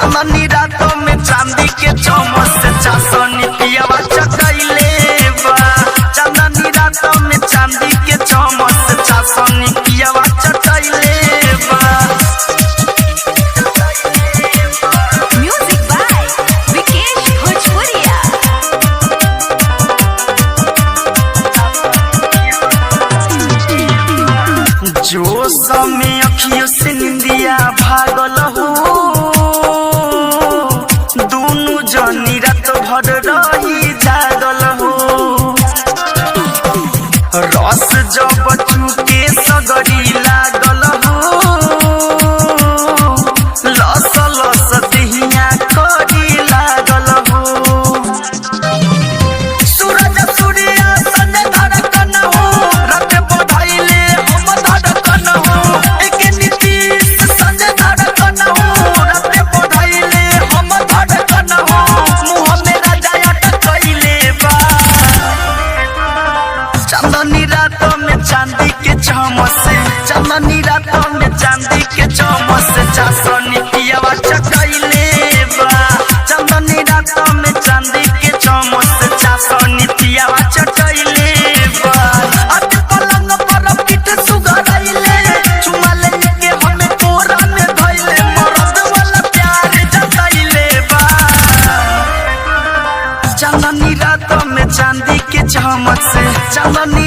चांदनी रातों में चांदी के चमक से चाशनी पियावा चकैले बा। चांदनी रातों में चांदी के चमक से चाशनी पियावा चकैले बा। म्यूजिक बाय विकेश भोजपुरिया। जो समय अखियों से निंदिया भागल हो, दोनों जनी रात भर रही जागल हो। रस जब चुके सगरी लागल हो, लस लस देहिया करी लागल हो। सूरज सूर्या सन धड़कन हो, रात बढ़ाइले हम धड़कन हो। एक नीतीश संग धड़कन हो, रात बढ़ाइले हम धड़कन हो। मुँह में राजा अटकैले बा। चांदनी रातों में चांदी के चमक से, चांदनी रातों में चांदी के चमक से चाशनी पियावा चकैले बा। चांदनी रातों में चांदी के चमक से चाशनी पियावा चकैले बा। अति पलंग पर पीठ सुगरैले, चुमा लेके हमें कोरा में धैले, मरद वाला प्यार जतैले बा। चांदनी रातों में चांदी के चमक से, चांदनी